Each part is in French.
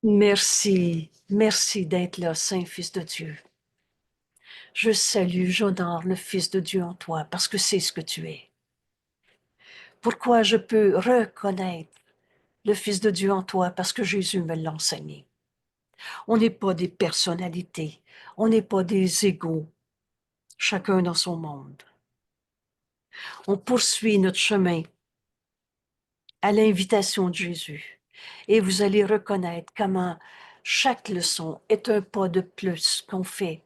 Merci, merci d'être là, Saint-Fils de Dieu. Je salue, j'honore le Fils de Dieu en toi parce que c'est ce que tu es. Pourquoi je peux reconnaître le Fils de Dieu en toi? Parce que Jésus me l'a enseigné. On n'est pas des personnalités, on n'est pas des égaux, chacun dans son monde. On poursuit notre chemin à l'invitation de Jésus et vous allez reconnaître comment chaque leçon est un pas de plus qu'on fait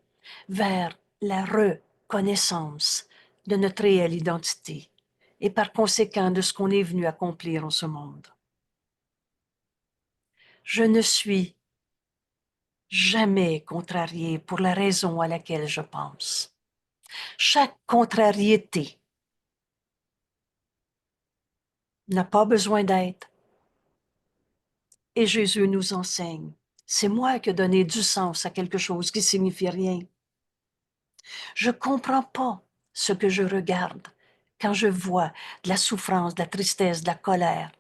vers la reconnaissance de notre réelle identité et par conséquent de ce qu'on est venu accomplir en ce monde. Je ne suis jamais contrarié pour la raison à laquelle je pense. Chaque contrariété n'a pas besoin d'être. Et Jésus nous enseigne. C'est moi qui ai donné du sens à quelque chose qui signifie rien. Je comprends pas ce que je regarde quand je vois de la souffrance, de la tristesse, de la colère,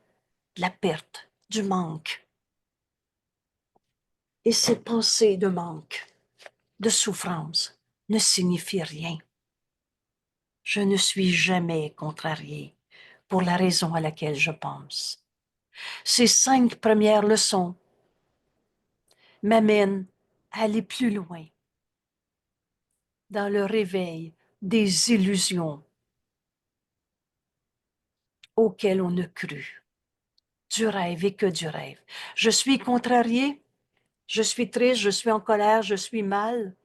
de la perte, du manque. Et ces pensées de manque, de souffrance, ne signifient rien. Je ne suis jamais contrariée pour la raison à laquelle je pense. Ces 5 premières leçons m'amènent à aller plus loin dans le réveil des illusions auxquelles on a cru. Du rêve et que du rêve. Je suis contrariée, je suis triste, je suis en colère, je suis mal,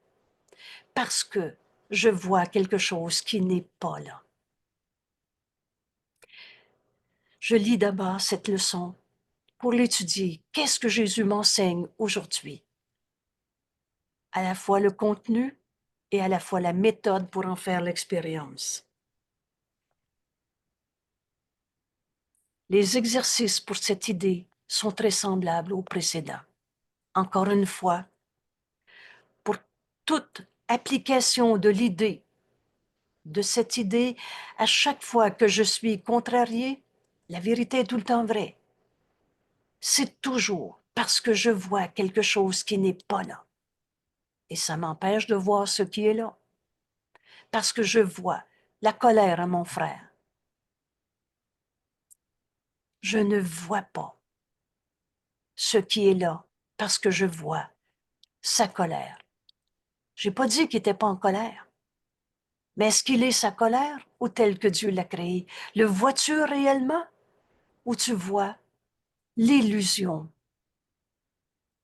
parce que je vois quelque chose qui n'est pas là. Je lis d'abord cette leçon pour l'étudier. Qu'est-ce que Jésus m'enseigne aujourd'hui? À la fois le contenu et à la fois la méthode pour en faire l'expérience. Les exercices pour cette idée sont très semblables aux précédents. Encore une fois, pour toute application de l'idée, de cette idée, à chaque fois que je suis contrariée, la vérité est tout le temps vraie. C'est toujours parce que je vois quelque chose qui n'est pas là. Et ça m'empêche de voir ce qui est là. Parce que je vois la colère à mon frère. Je ne vois pas ce qui est là parce que je vois sa colère. J'ai pas dit qu'il n'était pas en colère. Mais est-ce qu'il est sa colère ou tel que Dieu l'a créé? Le vois-tu réellement ou tu vois l'illusion,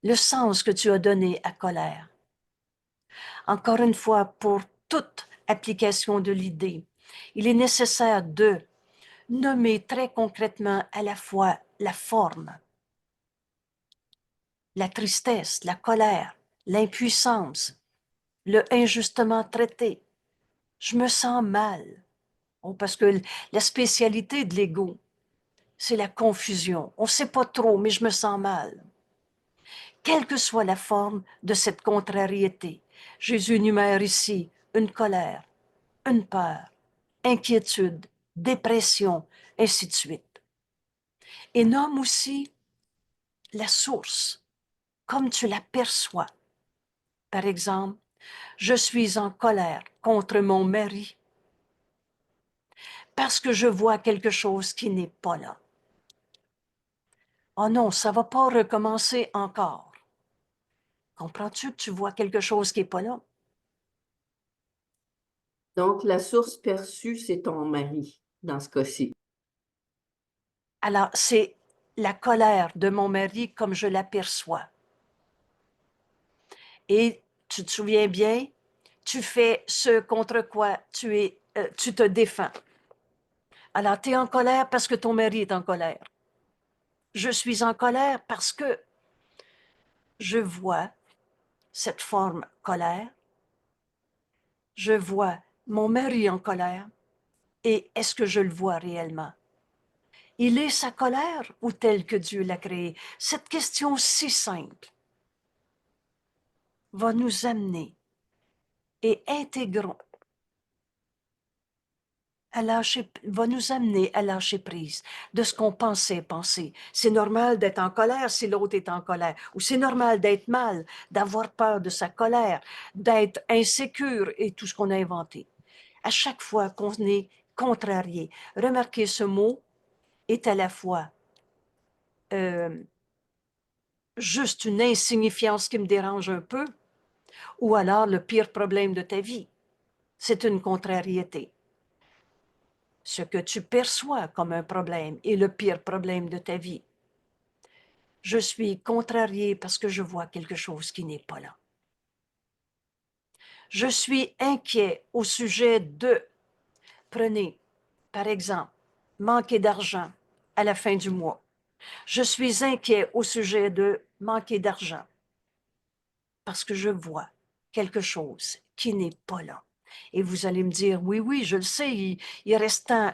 le sens que tu as donné à colère? Encore une fois, pour toute application de l'idée, il est nécessaire de nommer très concrètement à la fois la forme, la tristesse, la colère, l'impuissance, le injustement traité. Je me sens mal. Oh, parce que la spécialité de l'ego, c'est la confusion. On ne sait pas trop, mais je me sens mal. Quelle que soit la forme de cette contrariété, Jésus énumère ici une colère, une peur, inquiétude, dépression, ainsi de suite. Et nomme aussi la source, comme tu la perçois. Par exemple, je suis en colère contre mon mari parce que je vois quelque chose qui n'est pas là. Oh non, ça ne va pas recommencer encore. Comprends-tu que tu vois quelque chose qui n'est pas là? Donc, la source perçue, c'est ton mari, dans ce cas-ci. Alors, c'est la colère de mon mari comme je l'aperçois. Et tu te souviens bien, tu fais ce contre quoi tu te défends. Alors, tu es en colère parce que ton mari est en colère. Je suis en colère parce que je vois cette forme colère. Je vois mon mari en colère. Et est-ce que je le vois réellement? Il est sa colère ou tel que Dieu l'a créé? Cette question si simple va nous amener et intégrons va nous amener à lâcher prise de ce qu'on pensait penser. C'est normal d'être en colère si l'autre est en colère, ou c'est normal d'être mal, d'avoir peur de sa colère, d'être insécure et tout ce qu'on a inventé. À chaque fois qu'on est contrarié, remarquez, ce mot est à la fois juste une insignifiance qui me dérange un peu, ou alors le pire problème de ta vie. C'est une contrariété. Ce que tu perçois comme un problème est le pire problème de ta vie. Je suis contrarié parce que je vois quelque chose qui n'est pas là. Je suis inquiet au sujet de, prenez par exemple, manquer d'argent à la fin du mois. Je suis inquiet au sujet de manquer d'argent parce que je vois quelque chose qui n'est pas là. Et vous allez me dire, oui, oui, je le sais, il reste tant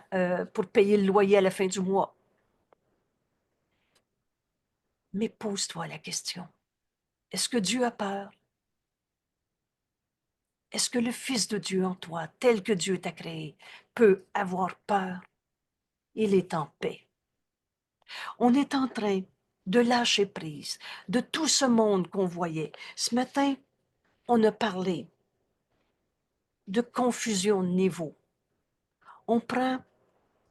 pour payer le loyer à la fin du mois. Mais pose-toi la question, est-ce que Dieu a peur? Est-ce que le Fils de Dieu en toi, tel que Dieu t'a créé, peut avoir peur? Il est en paix. On est en train de lâcher prise de tout ce monde qu'on voyait. Ce matin, on a parlé de confusion de niveau. On prend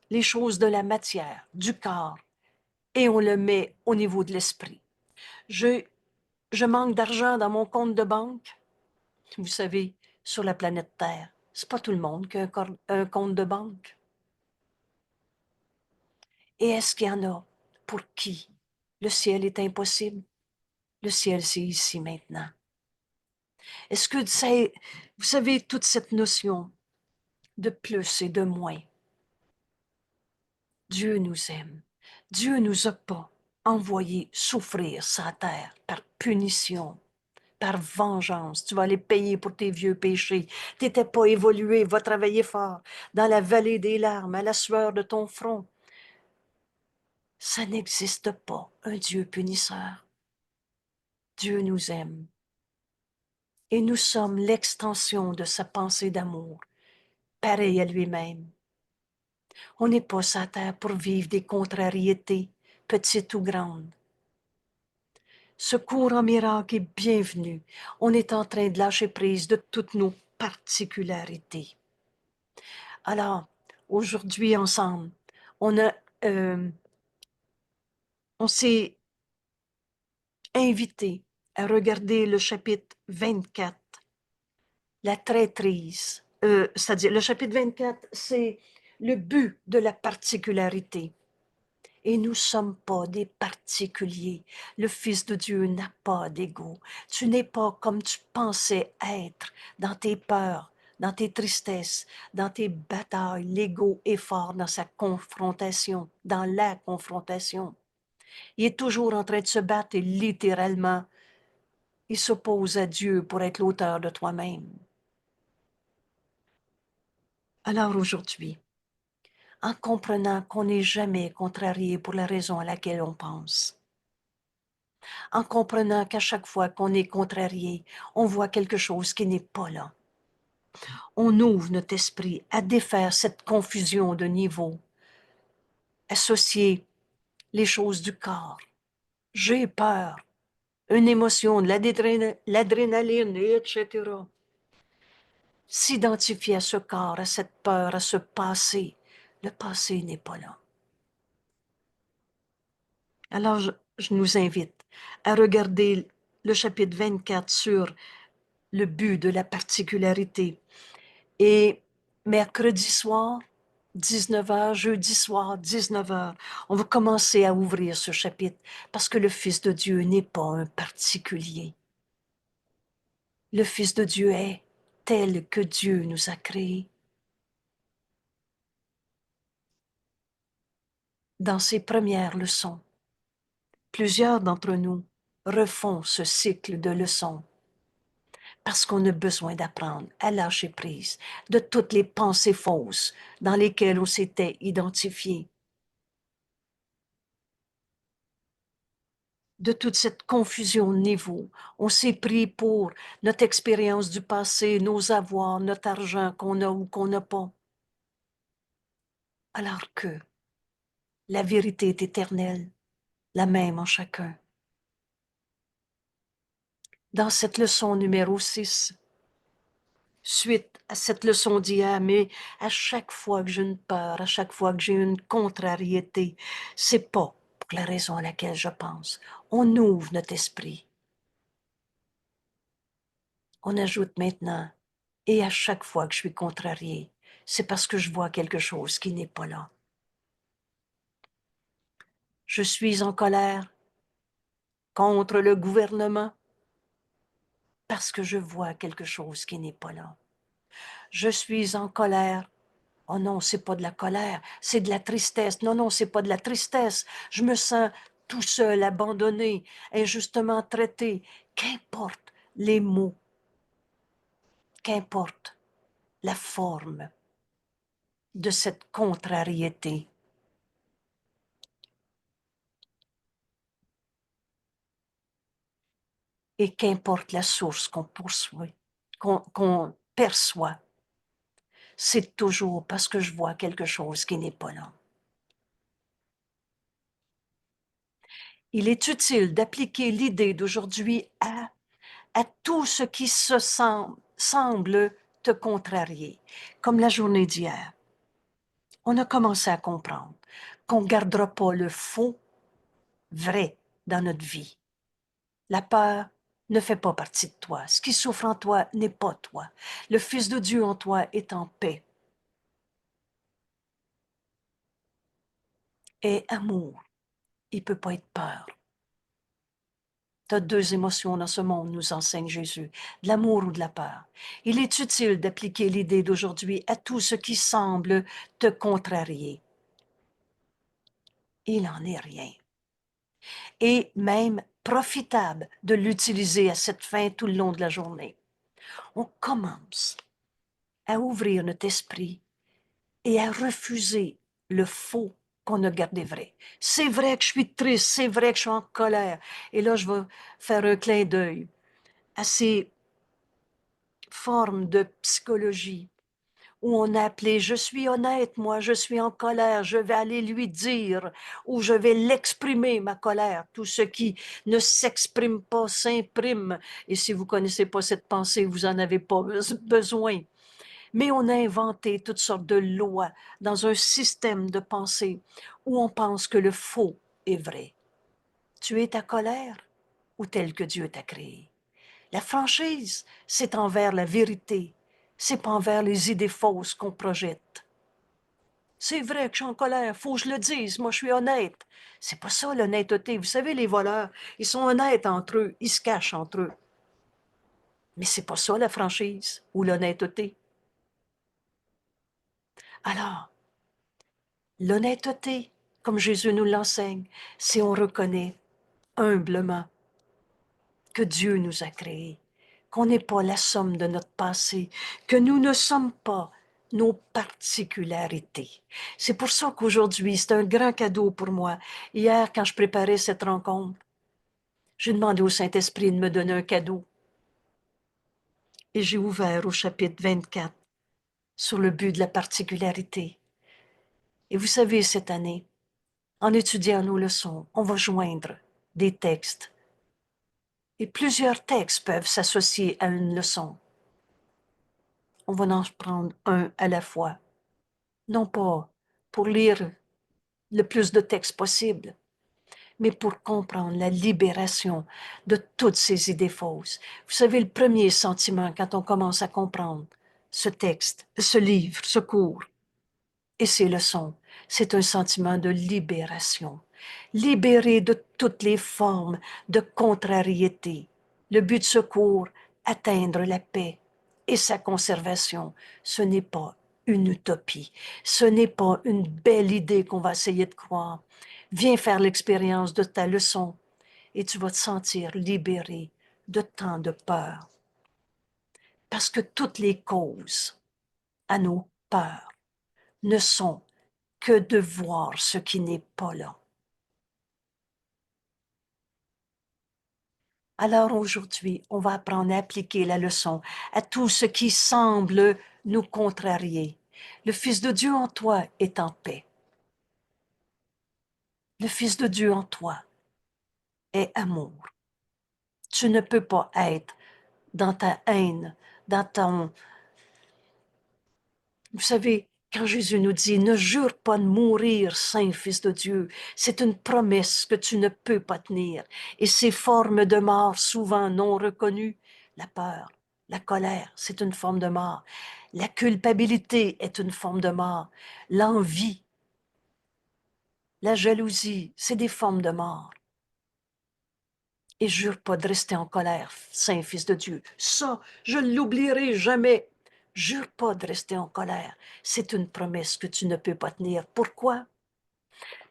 les choses de la matière, du corps, et on le met au niveau de l'esprit. Je manque d'argent dans mon compte de banque. Vous savez, sur la planète Terre, c'est pas tout le monde qui a un compte de banque. Et est-ce qu'il y en a pour qui le ciel est impossible? Le ciel, c'est ici maintenant. Est-ce que vous savez, toute cette notion de plus et de moins, Dieu nous aime. Dieu nous a pas envoyé souffrir sa terre par punition, par vengeance. Tu vas aller payer pour tes vieux péchés. T'étais pas évolué, va travailler fort dans la vallée des larmes, à la sueur de ton front. Ça n'existe pas, un Dieu punisseur. Dieu nous aime. Et nous sommes l'extension de sa pensée d'amour, pareil à lui-même. On n'est pas sur la terre pour vivre des contrariétés, petites ou grandes. Ce cours en miracle est bienvenu. On est en train de lâcher prise de toutes nos particularités. Alors, aujourd'hui, ensemble, on s'est invité à regarder le chapitre 24, la traîtrise. C'est-à-dire, le chapitre 24, c'est le but de la particularité. Et nous ne sommes pas des particuliers. Le Fils de Dieu n'a pas d'ego. Tu n'es pas comme tu pensais être dans tes peurs, dans tes tristesses, dans tes batailles. L'ego est fort dans sa confrontation, dans la confrontation. Il est toujours en train de se battre et littéralement, il s'oppose à Dieu pour être l'auteur de toi-même. Alors aujourd'hui, en comprenant qu'on n'est jamais contrarié pour la raison à laquelle on pense, en comprenant qu'à chaque fois qu'on est contrarié, on voit quelque chose qui n'est pas là. On ouvre notre esprit à défaire cette confusion de niveaux, associer les choses du corps. J'ai peur, une émotion, de l'adrénaline, etc. S'identifier à ce corps, à cette peur, à ce passé. Le passé n'est pas là. Alors, je nous invite à regarder le chapitre 24 sur le but de la particularité. Et mercredi soir, 19h, jeudi soir, 19h, on va commencer à ouvrir ce chapitre parce que le Fils de Dieu n'est pas un particulier. Le Fils de Dieu est tel que Dieu nous a créés. Dans ses premières leçons, plusieurs d'entre nous refont ce cycle de leçons parce qu'on a besoin d'apprendre à lâcher prise de toutes les pensées fausses dans lesquelles on s'était identifié, de toute cette confusion de niveau. On s'est pris pour notre expérience du passé, nos avoirs, notre argent qu'on a ou qu'on n'a pas. alors que la vérité est éternelle, la même en chacun. Dans cette leçon numéro 6, suite à cette leçon d'hier, mais à chaque fois que j'ai une peur, à chaque fois que j'ai une contrariété, c'est pas pour la raison à laquelle je pense. On ouvre notre esprit. On ajoute maintenant, et à chaque fois que je suis contrarié, c'est parce que je vois quelque chose qui n'est pas là. Je suis en colère contre le gouvernement parce que je vois quelque chose qui n'est pas là. Je suis en colère. Oh non, c'est pas de la colère, c'est de la tristesse. Non, non, c'est pas de la tristesse. Je me sens tout seul, abandonné, injustement traité. Qu'importe les mots, qu'importe la forme de cette contrariété. Et qu'importe la source qu'on poursuit, qu'on perçoit, c'est toujours parce que je vois quelque chose qui n'est pas là. Il est utile d'appliquer l'idée d'aujourd'hui à tout ce qui semble te contrarier, comme la journée d'hier. On a commencé à comprendre qu'on ne gardera pas le faux vrai dans notre vie. La peur ne fait pas partie de toi. Ce qui souffre en toi n'est pas toi. Le Fils de Dieu en toi est en paix et amour. Il ne peut pas être peur. Tu as deux émotions dans ce monde, nous enseigne Jésus, de l'amour ou de la peur. Il est utile d'appliquer l'idée d'aujourd'hui à tout ce qui semble te contrarier. Il n'en est rien. Et même profitable de l'utiliser à cette fin tout le long de la journée. On commence à ouvrir notre esprit et à refuser le faux qu'on a gardé vrai. C'est vrai que je suis triste, c'est vrai que je suis en colère. Et là, je vais faire un clin d'œil à ces formes de psychologie où on a appelé « je suis honnête, moi, je suis en colère, je vais aller lui dire » ou « je vais l'exprimer, ma colère ». Tout ce qui ne s'exprime pas s'imprime. Et si vous ne connaissez pas cette pensée, vous n'en avez pas besoin. Mais on a inventé toutes sortes de lois dans un système de pensée où on pense que le faux est vrai. Tu es ta colère ou tel que Dieu t'a créé. La franchise, c'est envers la vérité, c'est pas envers les idées fausses qu'on projette. C'est vrai que je suis en colère, faut que je le dise, moi je suis honnête. C'est pas ça l'honnêteté. Vous savez, les voleurs, ils sont honnêtes entre eux, ils se cachent entre eux. Mais c'est pas ça la franchise ou l'honnêteté. Alors, l'honnêteté, comme Jésus nous l'enseigne, c'est on reconnaît humblement que Dieu nous a créés, qu'on n'est pas la somme de notre passé, que nous ne sommes pas nos particularités. C'est pour ça qu'aujourd'hui, c'est un grand cadeau pour moi. Hier, quand je préparais cette rencontre, j'ai demandé au Saint-Esprit de me donner un cadeau. Et j'ai ouvert au chapitre 24 sur le but de la particularité. Et vous savez, cette année, en étudiant nos leçons, on va joindre des textes. Et plusieurs textes peuvent s'associer à une leçon. On va en prendre un à la fois. Non pas pour lire le plus de textes possible, mais pour comprendre la libération de toutes ces idées fausses. Vous savez, le premier sentiment quand on commence à comprendre ce texte, ce livre, ce cours et ces leçons, c'est un sentiment de libération. Libéré de toutes les formes de contrariété. Le but de ce cours, atteindre la paix et sa conservation. Ce n'est pas une utopie. Ce n'est pas une belle idée qu'on va essayer de croire. Viens faire l'expérience de ta leçon et tu vas te sentir libéré de tant de peur. Parce que toutes les causes à nos peurs ne sont que de voir ce qui n'est pas là. Alors aujourd'hui, on va apprendre à appliquer la leçon à tout ce qui semble nous contrarier. Le Fils de Dieu en toi est en paix. Le Fils de Dieu en toi est amour. Tu ne peux pas être dans ta haine, dans ton... Vous savez, quand Jésus nous dit « Ne jure pas de mourir, Saint Fils de Dieu », c'est une promesse que tu ne peux pas tenir. Et ces formes de mort souvent non reconnues, la peur, la colère, c'est une forme de mort. La culpabilité est une forme de mort. L'envie, la jalousie, c'est des formes de mort. Et jure pas de rester en colère, Saint Fils de Dieu. Ça, je ne l'oublierai jamais. Jure pas de rester en colère. C'est une promesse que tu ne peux pas tenir. Pourquoi?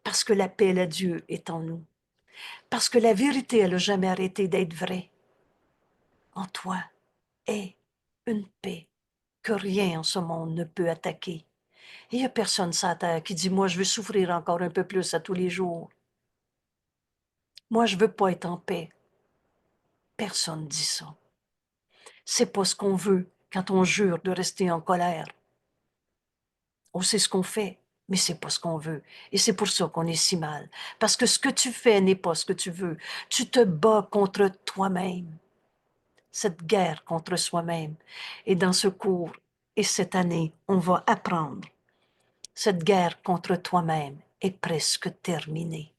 Parce que la paix de Dieu est en nous. Parce que la vérité, elle n'a jamais arrêté d'être vraie. En toi est une paix que rien en ce monde ne peut attaquer. Et il n'y a personne sur la terre qui dit, moi, je veux souffrir encore un peu plus à tous les jours. Moi, je veux pas être en paix. Personne dit ça. C'est pas ce qu'on veut quand on jure de rester en colère. On sait ce qu'on fait, mais c'est pas ce qu'on veut. Et c'est pour ça qu'on est si mal. Parce que ce que tu fais n'est pas ce que tu veux. Tu te bats contre toi-même. Cette guerre contre soi-même. Et dans ce cours et cette année, on va apprendre. Cette guerre contre toi-même est presque terminée.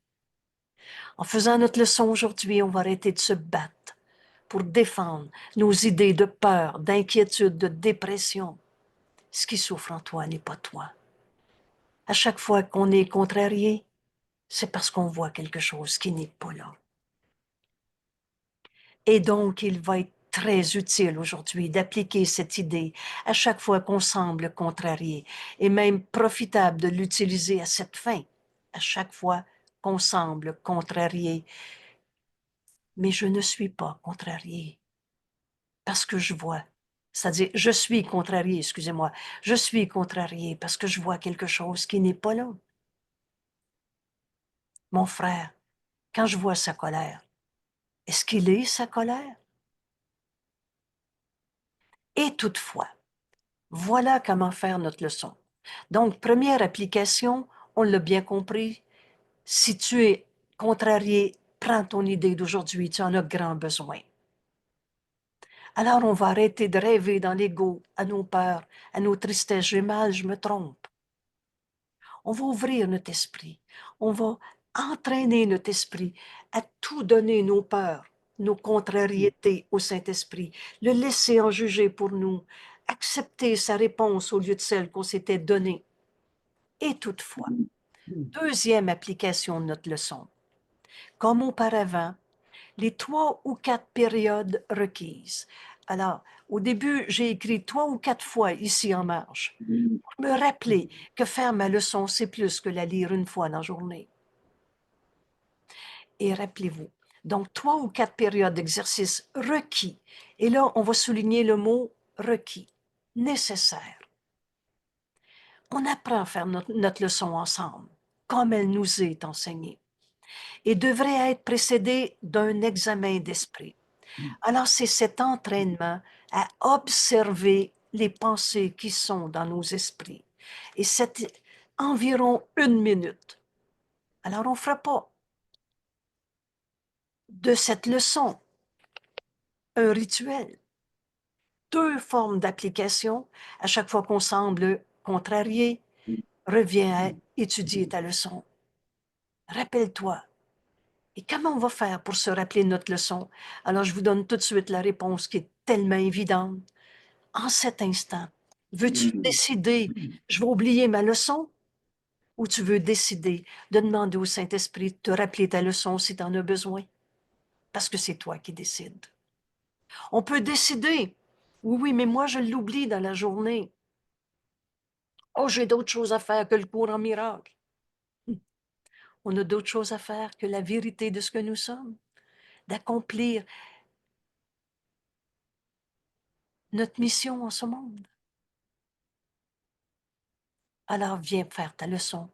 En faisant notre leçon aujourd'hui, on va arrêter de se battre pour défendre nos idées de peur, d'inquiétude, de dépression. Ce qui souffre en toi n'est pas toi. À chaque fois qu'on est contrarié, c'est parce qu'on voit quelque chose qui n'est pas là. Et donc, il va être très utile aujourd'hui d'appliquer cette idée à chaque fois qu'on semble contrarié, et même profitable de l'utiliser à cette fin, à chaque fois qu'on semble contrarié. Mais je ne suis pas contrarié parce que je vois. C'est-à-dire, je suis contrarié, excusez-moi, je suis contrarié parce que je vois quelque chose qui n'est pas là. Mon frère, quand je vois sa colère, est-ce qu'il est sa colère? Et toutefois, voilà comment faire notre leçon. Donc, première application, on l'a bien compris, si tu es contrarié, prends ton idée d'aujourd'hui, tu en as grand besoin. Alors, on va arrêter de rêver dans l'ego, à nos peurs, à nos tristesses. J'ai mal, je me trompe. On va ouvrir notre esprit. On va entraîner notre esprit à tout donner nos peurs, nos contrariétés au Saint-Esprit, le laisser en juger pour nous, accepter sa réponse au lieu de celle qu'on s'était donnée. Et toutefois, deuxième application de notre leçon, comme auparavant, les 3 ou 4 périodes requises. Alors, au début, j'ai écrit 3 ou 4 fois ici en marge pour me rappeler que faire ma leçon, c'est plus que la lire une fois dans la journée. Et rappelez-vous, donc 3 ou 4 périodes d'exercice requis. Et là, on va souligner le mot requis, nécessaire. On apprend à faire notre leçon ensemble, comme elle nous est enseignée, et devrait être précédée d'un examen d'esprit. Alors, c'est cet entraînement à observer les pensées qui sont dans nos esprits. Et c'est environ 1 minute. Alors, on ne fera pas de cette leçon un rituel. 2 formes d'application. À chaque fois qu'on semble contrarié, reviens à étudier ta leçon. Rappelle-toi. Et comment on va faire pour se rappeler de notre leçon? Alors, je vous donne tout de suite la réponse qui est tellement évidente. En cet instant, veux-tu décider, je vais oublier ma leçon, ou tu veux décider de demander au Saint-Esprit de te rappeler ta leçon si tu en as besoin? Parce que c'est toi qui décides. On peut décider, oui, oui, mais moi je l'oublie dans la journée. Oh, j'ai d'autres choses à faire que le cours en miracle. On a d'autres choses à faire que la vérité de ce que nous sommes, d'accomplir notre mission en ce monde. Alors viens faire ta leçon.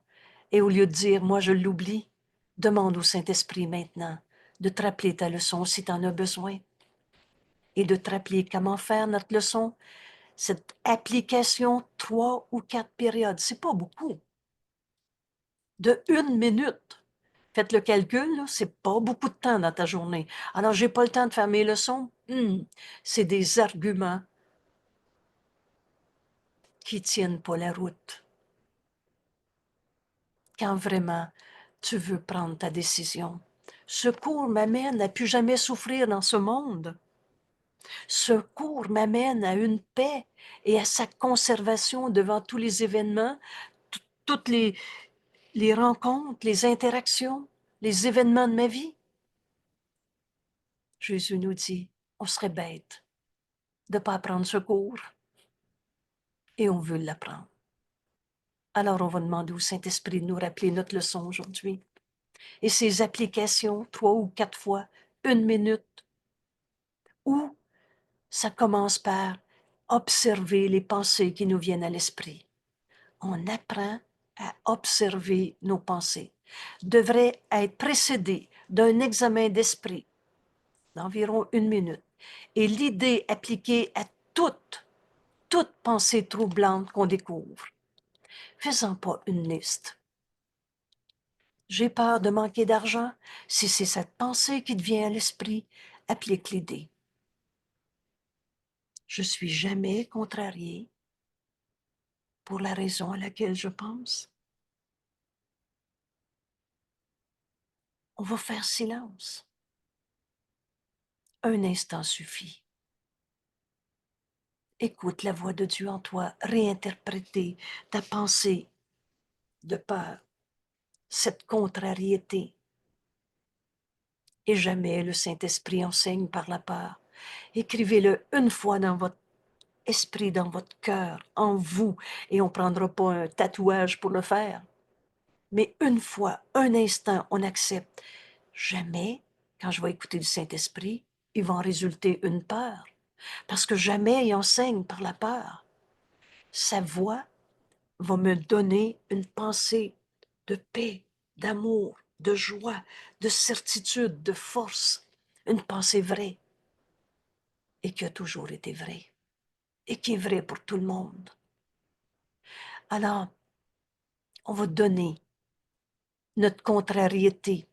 Et au lieu de dire, moi je l'oublie, demande au Saint-Esprit maintenant de te rappeler ta leçon si tu en as besoin. Et de te rappeler comment faire notre leçon cette application 3 ou 4 périodes. C'est pas beaucoup. De 1 minute. Faites le calcul, c'est pas beaucoup de temps dans ta journée. Alors, j'ai pas le temps de faire mes leçons. C'est des arguments qui tiennent pas la route. Quand vraiment tu veux prendre ta décision. Ce cours m'amène à plus jamais souffrir dans ce monde. Ce cours m'amène à une paix et à sa conservation devant tous les événements, toutes les rencontres, les interactions, les événements de ma vie. Jésus nous dit, on serait bête de ne pas apprendre ce cours et on veut l'apprendre. Alors on va demander au Saint-Esprit de nous rappeler notre leçon aujourd'hui. Et ces applications, 3 ou 4 fois, 1 minute, où ça commence par observer les pensées qui nous viennent à l'esprit. On apprend à observer nos pensées. Devrait être précédé d'un examen d'esprit d'environ 1 minute. Et l'idée appliquée à toute pensée troublante qu'on découvre. Faisons pas une liste. J'ai peur de manquer d'argent. Si c'est cette pensée qui te vient à l'esprit, applique l'idée. Je suis jamais contrarié pour la raison à laquelle je pense. On va faire silence. Un instant suffit. Écoute la voix de Dieu en toi, réinterpréter ta pensée de peur, cette contrariété. Et jamais le Saint-Esprit enseigne par la peur. Écrivez-le une fois dans votre esprit, dans votre cœur, en vous, et on ne prendra pas un tatouage pour le faire. Mais une fois, un instant, on accepte. Jamais, quand je vais écouter le Saint-Esprit, il va en résulter une peur. Parce que jamais il enseigne par la peur. Sa voix va me donner une pensée de paix, d'amour, de joie, de certitude, de force. Une pensée vraie et qui a toujours été vraie et qui est vraie pour tout le monde. Alors, on va donner notre contrariété.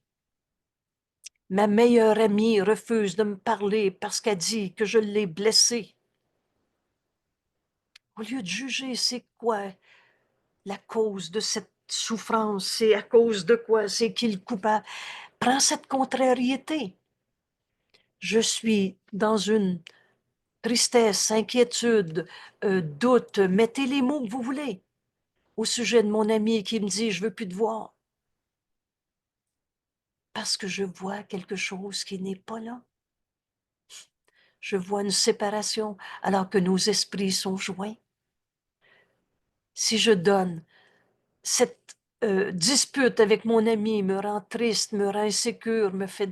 Ma meilleure amie refuse de me parler parce qu'elle dit que je l'ai blessée. Au lieu de juger, c'est quoi la cause de cette souffrance? C'est à cause de quoi? C'est qui le coupable? Prends cette contrariété. Je suis dans une tristesse, inquiétude, doute. Mettez les mots que vous voulez au sujet de mon ami qui me dit « je veux plus te voir ». Parce que je vois quelque chose qui n'est pas là. Je vois une séparation alors que nos esprits sont joints. Si je donne cette dispute avec mon ami, me rend triste, me rend insécure, me fait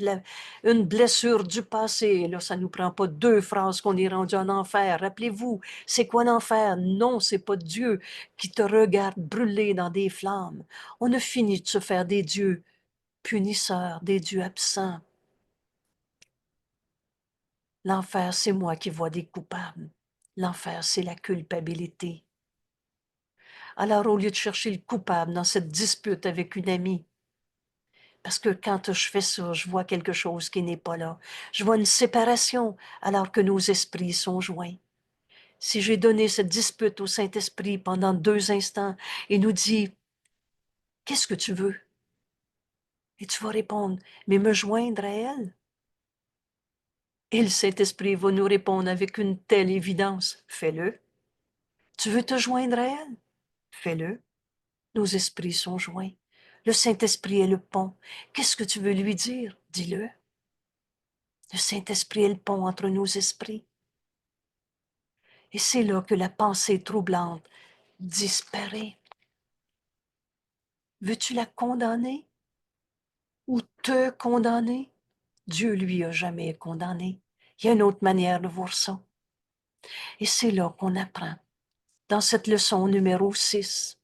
une blessure du passé, là, ça ne nous prend pas 2 phrases qu'on est rendu en enfer. Rappelez-vous, c'est quoi l'enfer? Non, c'est pas Dieu qui te regarde brûler dans des flammes. On a fini de se faire des dieux punisseurs, des dieux absents. L'enfer, c'est moi qui vois des coupables. L'enfer, c'est la culpabilité. Alors, au lieu de chercher le coupable dans cette dispute avec une amie, parce que quand je fais ça, je vois quelque chose qui n'est pas là. Je vois une séparation alors que nos esprits sont joints. Si j'ai donné cette dispute au Saint-Esprit pendant 2 instants et nous dit, qu'est-ce que tu veux? Et tu vas répondre, mais me joindre à elle? Et le Saint-Esprit va nous répondre avec une telle évidence, fais-le. Tu veux te joindre à elle? Fais-le. Nos esprits sont joints. Le Saint-Esprit est le pont. Qu'est-ce que tu veux lui dire? Dis-le. Le Saint-Esprit est le pont entre nos esprits. Et c'est là que la pensée troublante disparaît. Veux-tu la condamner ou te condamner? Dieu, lui, a jamais condamné. Il y a une autre manière de voir ça. Et c'est là qu'on apprend, dans cette leçon numéro 6.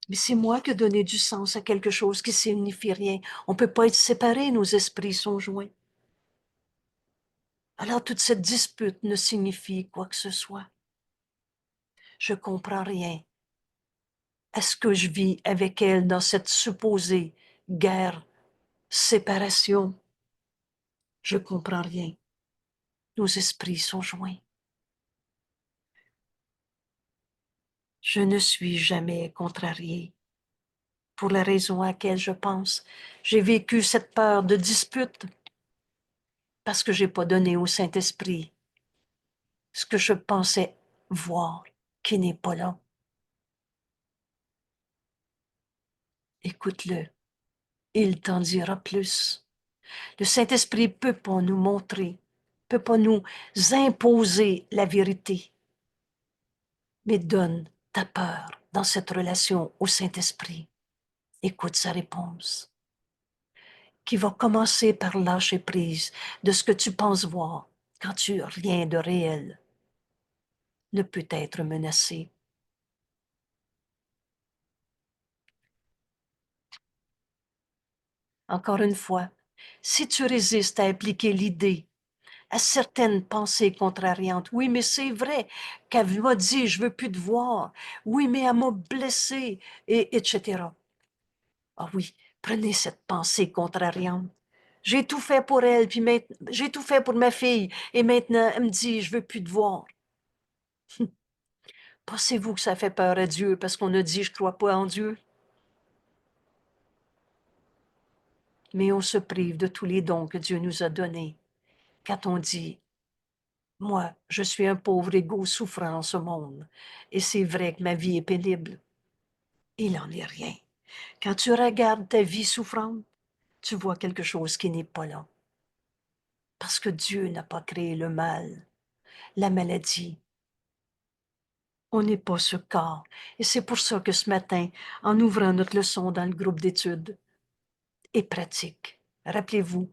Mais c'est moi qui ai donné du sens à quelque chose qui ne signifie rien. On ne peut pas être séparés, nos esprits sont joints. Alors toute cette dispute ne signifie quoi que ce soit. Je comprends rien. Est-ce que je vis avec elle dans cette supposée guerre, séparation? Je comprends rien. Nos esprits sont joints. Je ne suis jamais contrariée. Pour la raison à laquelle je pense, j'ai vécu cette peur de dispute parce que j'ai pas donné au Saint-Esprit ce que je pensais voir, qui n'est pas là. Écoute-le, il t'en dira plus. Le Saint-Esprit peut pas nous montrer, peut pas nous imposer la vérité, mais donne ta peur dans cette relation au Saint-Esprit. Écoute sa réponse, qui va commencer par lâcher prise de ce que tu penses voir quand rien de réel ne peut être menacé. Encore une fois, si tu résistes à appliquer l'idée à certaines pensées contrariantes, oui, mais c'est vrai qu'elle m'a dit, je veux plus te voir, oui, mais elle m'a blessé, et etc. Ah oui, prenez cette pensée contrariante. J'ai tout fait pour elle, puis j'ai tout fait pour ma fille, et maintenant elle me dit, je veux plus te voir. Pensez-vous que ça fait peur à Dieu parce qu'on a dit, je crois pas en Dieu? Mais on se prive de tous les dons que Dieu nous a donnés quand on dit, moi, je suis un pauvre égo souffrant en ce monde, et c'est vrai que ma vie est pénible. Il n'en est rien. Quand tu regardes ta vie souffrante, tu vois quelque chose qui n'est pas là. Parce que Dieu n'a pas créé le mal, la maladie. On n'est pas ce corps. Et c'est pour ça que ce matin, en ouvrant notre leçon dans le groupe d'études, et pratique, rappelez-vous,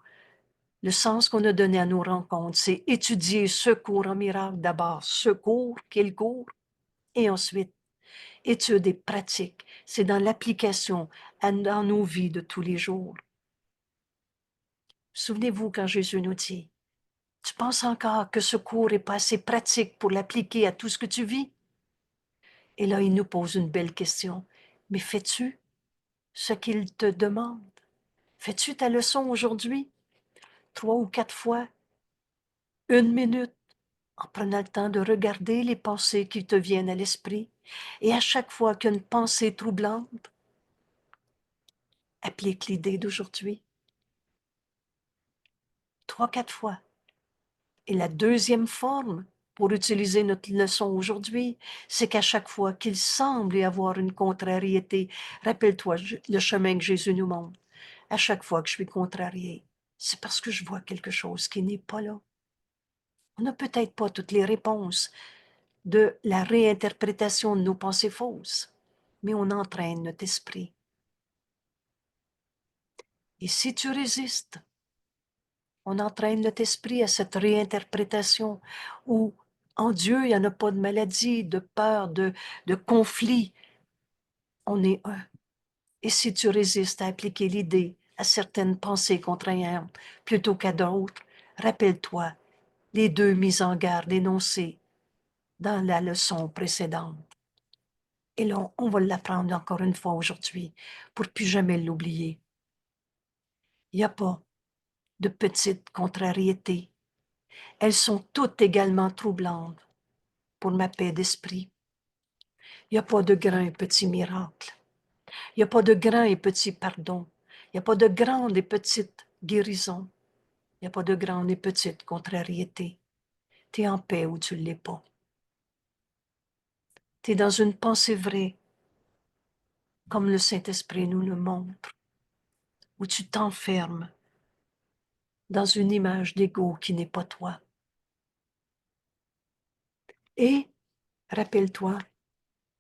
le sens qu'on a donné à nos rencontres, c'est étudier ce cours en miracle d'abord, ce cours, quel cours, et ensuite, étude et pratique. C'est dans l'application dans nos vies de tous les jours. Souvenez-vous quand Jésus nous dit, tu penses encore que ce cours est pas assez pratique pour l'appliquer à tout ce que tu vis? Et là, il nous pose une belle question. Mais fais-tu ce qu'il te demande? Fais-tu ta leçon aujourd'hui? 3 ou 4 fois? 1 minute? En prenant le temps de regarder les pensées qui te viennent à l'esprit. Et à chaque fois qu'une pensée troublante, applique l'idée d'aujourd'hui. 3, 4 fois. Et la deuxième forme, pour utiliser notre leçon aujourd'hui, c'est qu'à chaque fois qu'il semble y avoir une contrariété, rappelle-toi le chemin que Jésus nous montre. À chaque fois que je suis contrariée, c'est parce que je vois quelque chose qui n'est pas là. On n'a peut-être pas toutes les réponses de la réinterprétation de nos pensées fausses, mais on entraîne notre esprit. Et si tu résistes, on entraîne notre esprit à cette réinterprétation où en Dieu, il n'y en a pas de maladie, de peur, de conflit. On est un. Et si tu résistes à appliquer l'idée à certaines pensées contraignantes plutôt qu'à d'autres, rappelle-toi les 2 mises en garde énoncées dans la leçon précédente. Et là, on va l'apprendre encore une fois aujourd'hui pour plus jamais l'oublier. Il n'y a pas de petites contrariétés. Elles sont toutes également troublantes pour ma paix d'esprit. Il n'y a pas de grand et petit miracle. Il n'y a pas de grand et petit pardon. Il n'y a pas de grande et petite guérison. Il n'y a pas de grande et petite contrariété. Tu es en paix ou tu ne l'es pas. Tu es dans une pensée vraie, comme le Saint-Esprit nous le montre, où tu t'enfermes dans une image d'ego qui n'est pas toi. Et rappelle-toi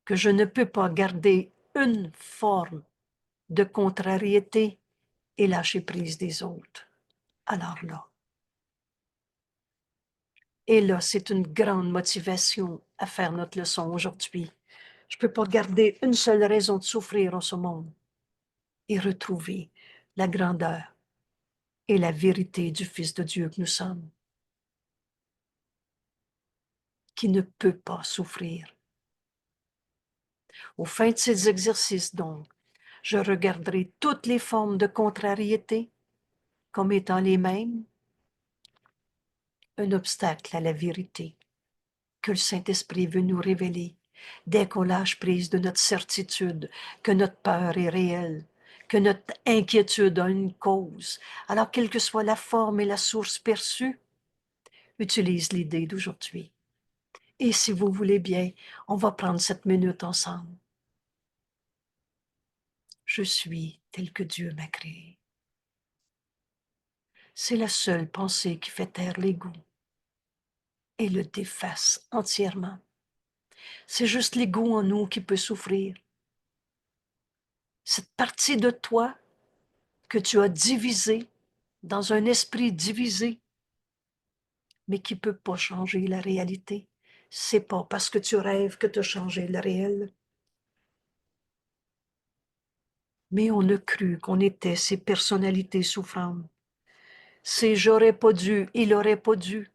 que je ne peux pas garder une forme de contrariété et lâcher prise des autres. Alors là, et là, c'est une grande motivation à faire notre leçon aujourd'hui. Je ne peux pas garder une seule raison de souffrir en ce monde et retrouver la grandeur et la vérité du Fils de Dieu que nous sommes. qui ne peut pas souffrir. Au fin de ces exercices, donc, je regarderai toutes les formes de contrariété comme étant les mêmes, un obstacle à la vérité que le Saint-Esprit veut nous révéler dès qu'on lâche prise de notre certitude que notre peur est réelle, que notre inquiétude a une cause. Alors, quelle que soit la forme et la source perçue, utilise l'idée d'aujourd'hui. Et si vous voulez bien, on va prendre cette minute ensemble. Je suis tel que Dieu m'a créé. C'est la seule pensée qui fait taire l'ego et le déface entièrement. C'est juste l'ego en nous qui peut souffrir. Cette partie de toi que tu as divisée dans un esprit divisé, mais qui ne peut pas changer la réalité. C'est pas parce que tu rêves que tu as changé le réel. Mais on a cru qu'on était ces personnalités souffrantes. C'est j'aurais pas dû, il aurait pas dû,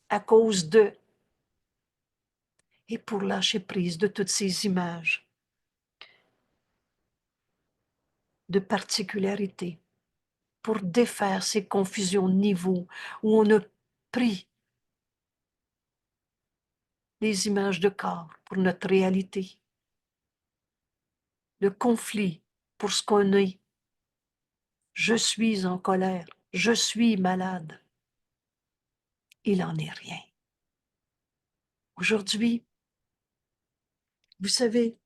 à cause de. Et pour lâcher prise de toutes ces images de particularité, pour défaire ces confusions de niveau où on a pris les images de corps pour notre réalité, le conflit pour ce qu'on est. Je suis en colère, je suis malade. Il n'en est rien. Aujourd'hui, vous savez,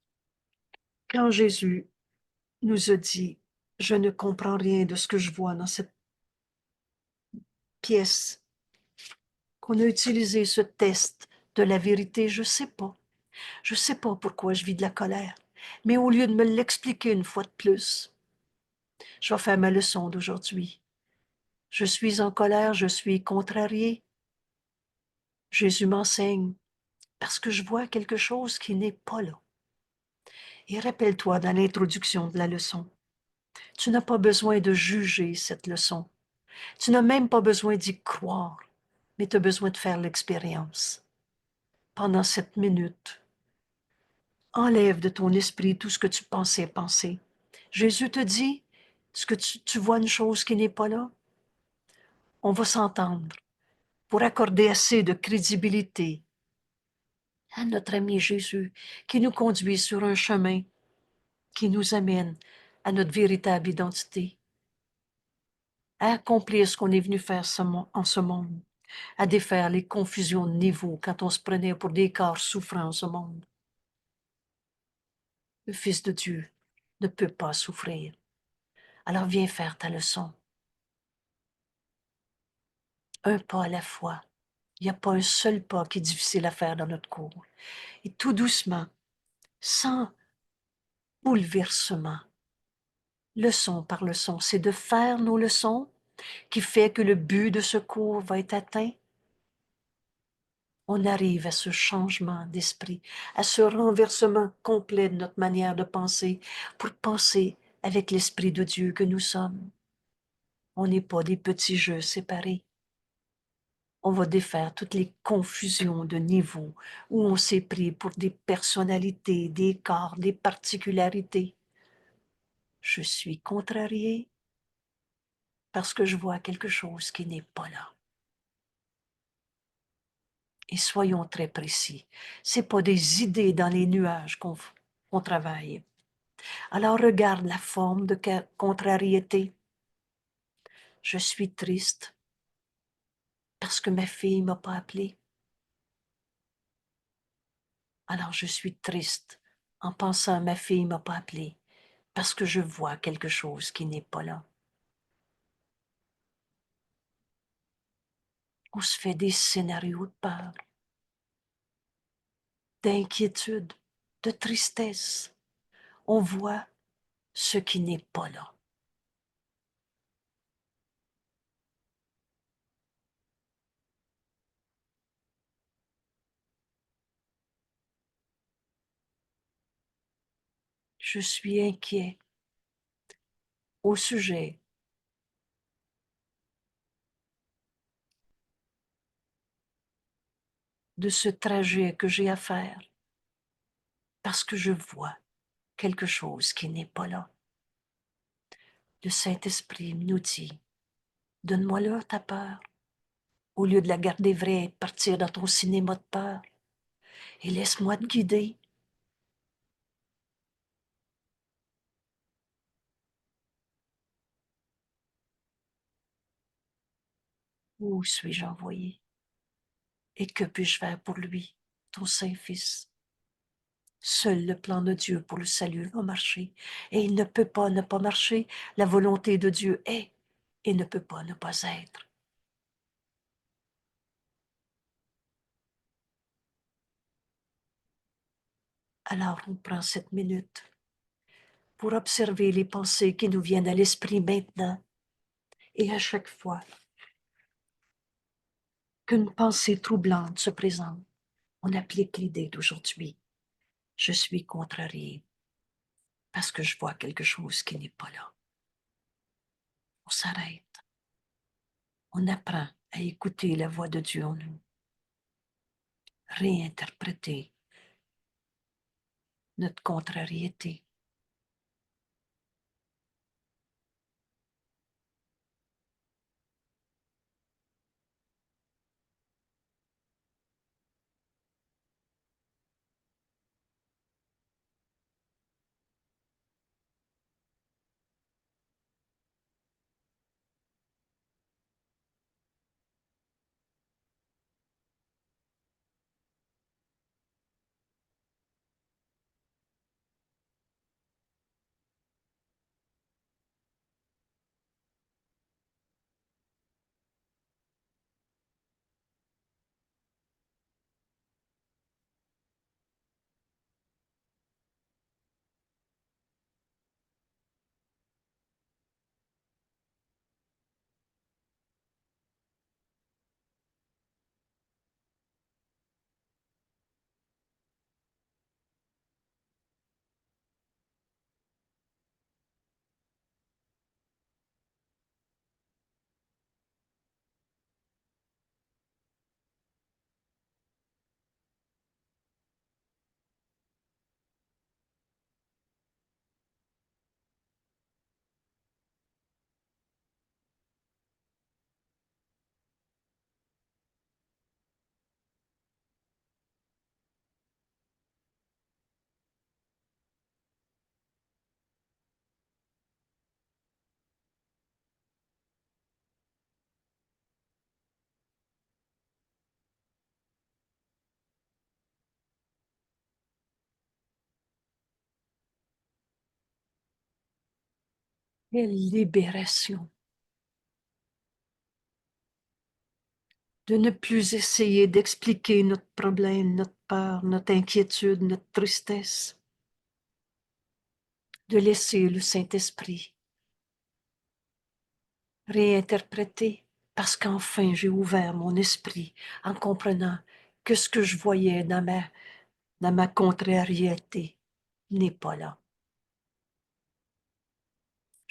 quand Jésus nous a dit, je ne comprends rien de ce que je vois dans cette pièce, qu'on a utilisé ce test de la vérité, je ne sais pas. Je ne sais pas pourquoi je vis de la colère. Mais au lieu de me l'expliquer une fois de plus, je vais faire ma leçon d'aujourd'hui. Je suis en colère, je suis contrarié. Jésus m'enseigne parce que je vois quelque chose qui n'est pas là. Et rappelle-toi dans l'introduction de la leçon, tu n'as pas besoin de juger cette leçon. Tu n'as même pas besoin d'y croire, mais tu as besoin de faire l'expérience. Pendant cette minute, enlève de ton esprit tout ce que tu pensais penser. Jésus te dit, est-ce que tu vois une chose qui n'est pas là? On va s'entendre pour accorder assez de crédibilité à notre ami Jésus qui nous conduit sur un chemin qui nous amène à notre véritable identité, à accomplir ce qu'on est venu faire en ce monde, à défaire les confusions de niveau quand on se prenait pour des corps souffrants en ce monde. Le Fils de Dieu ne peut pas souffrir. Alors viens faire ta leçon. Un pas à la fois. Il n'y a pas un seul pas qui est difficile à faire dans notre cours. Et tout doucement, sans bouleversement, leçon par leçon, c'est de faire nos leçons qui fait que le but de ce cours va être atteint. On arrive à ce changement d'esprit, à ce renversement complet de notre manière de penser pour penser avec l'Esprit de Dieu que nous sommes. On n'est pas des petits jeux séparés. On va défaire toutes les confusions de niveau où on s'est pris pour des personnalités, des corps, des particularités. Je suis contrarié parce que je vois quelque chose qui n'est pas là. Et soyons très précis. Ce n'est pas des idées dans les nuages qu'on travaille. Alors regarde la forme de contrariété. Je suis triste parce que ma fille ne m'a pas appelé. Alors je suis triste en pensant à ma fille ne m'a pas appelé parce que je vois quelque chose qui n'est pas là. On se fait des scénarios de peur, d'inquiétude, de tristesse. On voit ce qui n'est pas là. Je suis inquiet au sujet de ce trajet que j'ai à faire, parce que je vois quelque chose qui n'est pas là. Le Saint-Esprit nous dit, donne-moi-leur ta peur, au lieu de la garder vraie et de partir dans ton cinéma de peur, et laisse-moi te guider. Où suis-je envoyé? Et que puis-je faire pour lui, ton Saint-Fils? Seul le plan de Dieu pour le salut va marcher, et il ne peut pas ne pas marcher. La volonté de Dieu est et ne peut pas ne pas être. Alors on prend cette minute pour observer les pensées qui nous viennent à l'esprit maintenant, et à chaque fois qu'une pensée troublante se présente, on applique l'idée d'aujourd'hui. Je suis contrarié parce que je vois quelque chose qui n'est pas là. On s'arrête. On apprend à écouter la voix de Dieu en nous, réinterpréter notre contrariété. Quelle libération de ne plus essayer d'expliquer notre problème, notre peur, notre inquiétude, notre tristesse, de laisser le Saint-Esprit réinterpréter, parce qu'enfin j'ai ouvert mon esprit en comprenant que ce que je voyais dans ma contrariété n'est pas là.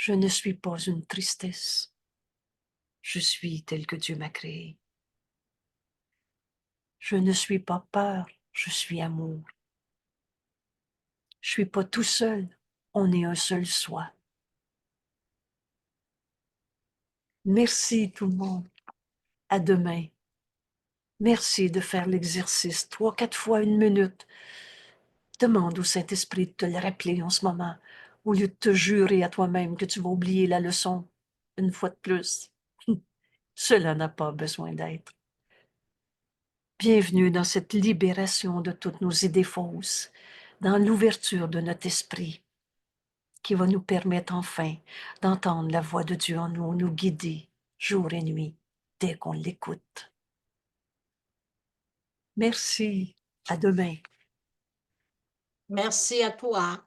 Je ne suis pas une tristesse. Je suis tel que Dieu m'a créé. Je ne suis pas peur, je suis amour. Je suis pas tout seul, on est un seul soi. Merci tout le monde. À demain. Merci de faire l'exercice 3-4 fois 1 minute. Demande au Saint-Esprit de te le rappeler en ce moment, au lieu de te jurer à toi-même que tu vas oublier la leçon une fois de plus. Cela n'a pas besoin d'être. Bienvenue dans cette libération de toutes nos idées fausses, dans l'ouverture de notre esprit, qui va nous permettre enfin d'entendre la voix de Dieu en nous, nous guider jour et nuit, dès qu'on l'écoute. Merci. À demain. Merci à toi.